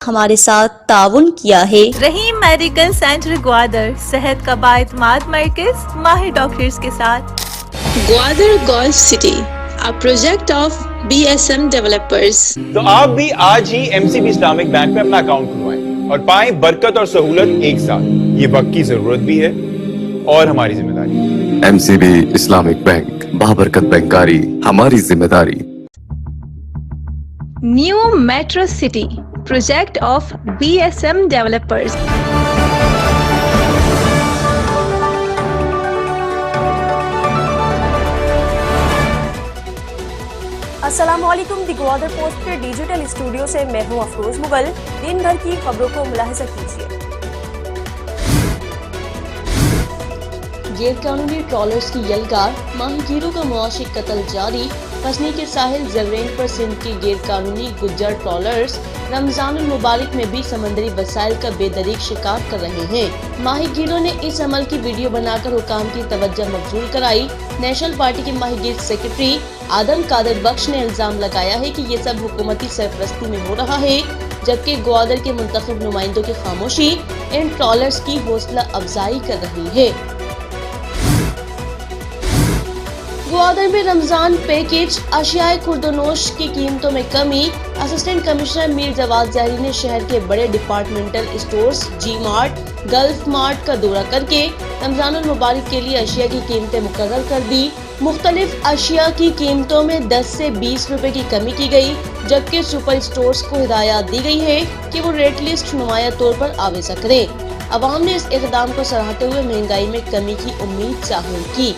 ہمارے ساتھ تعاون کیا ہے۔ رحیم میڈیکل سینٹر گوادر، صحت کا بااعتماد مرکز، ماہر ڈاکٹرز کے ساتھ۔ Gwadar golf city, a project of BSM developers۔ تو آپ بھی آج ہی MCB اسلامک بینک میں اپنا اکاؤنٹ کھلوائیں اور پائیں برکت اور سہولت ایک ساتھ۔ یہ وقت کی ضرورت بھی ہے اور ہماری ذمہ داری۔ MCB اسلامک بینک، بابرکت بینکاری ہماری ذمہ داری۔ New metro city, project of BSM developers. السلام علیکم، دی گوادر پوسٹ کے ڈیجیٹل اسٹوڈیو سے میں ہوں افروز مغل۔ دن بھر کی خبروں کو ملاحظہ کیجیے۔ غیر قانونی ٹرالرز کی یلغار، ماہی گیروں کا معاشی قتل جاری۔ غزنی کے ساحل زرین پر سندھ کے غیر قانونی گجر ٹرالرز رمضان المبارک میں بھی سمندری وسائل کا بے دریغ شکار کر رہے ہیں۔ ماہی گیروں نے اس عمل کی ویڈیو بنا کر حکام کی توجہ مبذول کرائی۔ نیشنل پارٹی کے ماہی گیر سیکرٹری آدم قادر بخش نے الزام لگایا ہے کہ یہ سب حکومتی سرپرستی میں ہو رہا ہے، جبکہ گوادر کے منتخب نمائندوں کی خاموشی ان ٹرالرز کی حوصلہ افزائی کر رہی ہے۔ گوادر میں رمضان پیکج، اشیاء خوردونوش کی قیمتوں میں کمی۔ اسسٹنٹ کمشنر میر جواد ظاہری نے شہر کے بڑے ڈپارٹمنٹل اسٹورز جی مارٹ، گلف مارٹ کا دورہ کر کے رمضان المبارک کے لیے اشیاء کی قیمتیں مقرر کر دی۔ مختلف اشیاء کی قیمتوں میں 10 سے 20 روپے کی کمی کی گئی، جبکہ سپر اسٹورز کو ہدایات دی گئی ہے کہ وہ ریٹ لسٹ نمایاں طور پر آویزہ کریں۔ عوام نے اس اقدام کو سراہتے ہوئے مہنگائی میں کمی کی امید ظاہر کی۔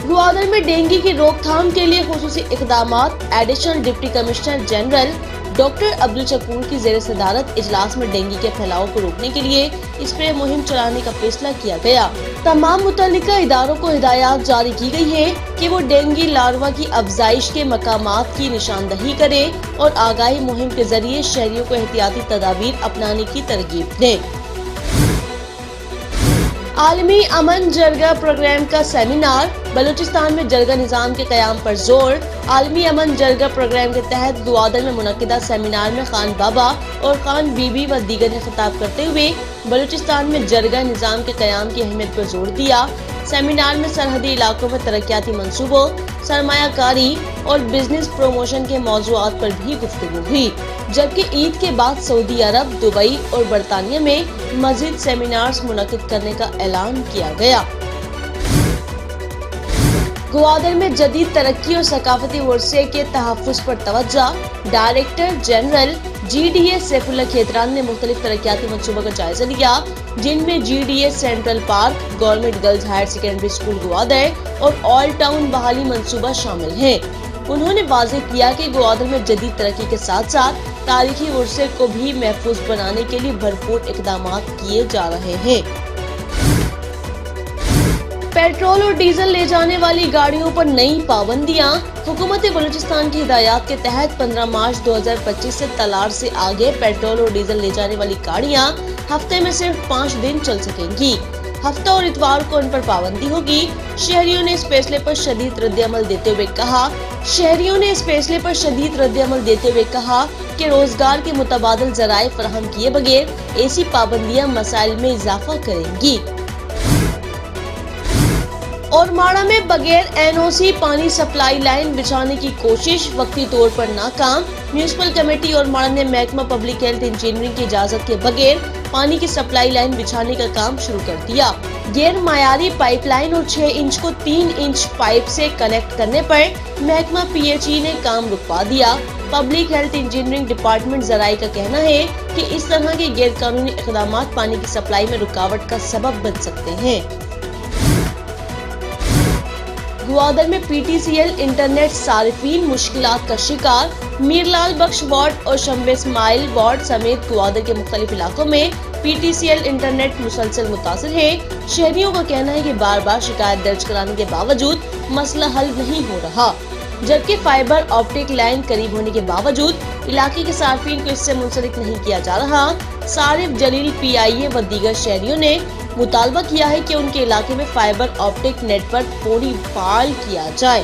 گوادر میں ڈینگی کی روک تھام کے لیے خصوصی اقدامات۔ Additional deputy commissioner general doctor Abdul Shakoor کی زیر صدارت اجلاس میں ڈینگی کے پھیلاؤ کو روکنے کے لیے اسپرے مہم چلانے کا فیصلہ کیا گیا۔ تمام متعلقہ اداروں کو ہدایات جاری کی گئی ہے کہ وہ ڈینگی لاروا کی افزائش کے مقامات کی نشاندہی کریں اور آگاہی مہم کے ذریعے شہریوں کو احتیاطی تدابیر اپنانے کی ترغیب دیں۔ عالمی امن جرگہ پروگرام کا سیمینار، بلوچستان میں جرگہ نظام کے قیام پر زور۔ عالمی امن جرگہ پروگرام کے تحت گوادر میں منعقدہ سیمینار میں خان بابا اور خان بی بی و دیگر نے خطاب کرتے ہوئے بلوچستان میں جرگہ نظام کے قیام کی اہمیت پر زور دیا۔ سیمینار میں سرحدی علاقوں میں ترقیاتی منصوبوں، سرمایہ کاری اور بزنس پروموشن کے موضوعات پر بھی گفتگو ہوئی، جبکہ عید کے بعد سعودی عرب، دبئی اور برطانیہ میں مزید سیمینارز منعقد کرنے کا اعلان کیا گیا۔ گوادر میں جدید ترقی اور ثقافتی ورثے کے تحفظ پر توجہ۔ Director general GDA Saif Ullah Khetran نے مختلف ترقیاتی منصوبوں کا جائزہ لیا، جن میں GDA central park, government girls higher secondary school Gwadar اور آل ٹاؤن بحالی منصوبہ شامل ہیں۔ انہوں نے واضح کیا کہ گوادر میں جدید ترقی کے ساتھ ساتھ تاریخی ورثے کو بھی محفوظ بنانے کے لیے بھرپور اقدامات کیے جا رہے ہیں۔ پیٹرول اور ڈیزل لے جانے والی گاڑیوں پر نئی پابندیاں۔ حکومت بلوچستان کی ہدایات کے تحت 15 مارچ 2025 سے تلار سے آگے پیٹرول اور ڈیزل لے جانے والی گاڑیاں ہفتے میں صرف 5 دن چل سکیں گی۔ ہفتہ اور اتوار کو ان پر پابندی ہوگی۔ شہریوں نے اس فیصلے پر شدید رد عمل دیتے ہوئے کہا کہ روزگار کے متبادل ذرائع فراہم کیے بغیر ایسی پابندیاں مسائل میں اضافہ کریں گی۔ اور ماڑا میں بغیر NOC پانی سپلائی لائن بچھانے کی کوشش وقتی طور پر ناکام۔ میونسپل کمیٹی اور ماڑا نے محکمہ پبلک ہیلتھ انجینئرنگ کی اجازت کے بغیر پانی کی سپلائی لائن بچھانے کا کام شروع کر دیا۔ غیر معیاری پائپ لائن اور 6 انچ کو 3 انچ پائپ سے کنیکٹ کرنے پر محکمہ PHE نے کام رکوا دیا۔ پبلک ہیلتھ انجینئرنگ ڈپارٹمنٹ ذرائع کا کہنا ہے کہ اس طرح کے غیر قانونی اقدامات پانی کی سپلائی میں رکاوٹ کا سبب بن سکتے ہیں۔ گوادر میں PTCL انٹرنیٹ صارفین مشکلات کا شکار۔ میر لال بخش وارڈ اور شمبے اسماعیل وارڈ سمیت گوادر کے مختلف علاقوں میں PTCL انٹرنیٹ مسلسل متاثر ہے۔ شہریوں کا کہنا ہے کہ بار بار شکایت درج کرانے کے باوجود مسئلہ حل نہیں ہو رہا، جبکہ فائبر آپٹک لائن قریب ہونے کے باوجود علاقے کے صارفین کو اس سے منسلک نہیں کیا جا رہا۔ صارف جلیل PIA و دیگر شہریوں نے مطالبہ کیا ہے کہ ان کے علاقے میں فائبر آپٹک نیٹ ورک فوری فعال کیا جائے۔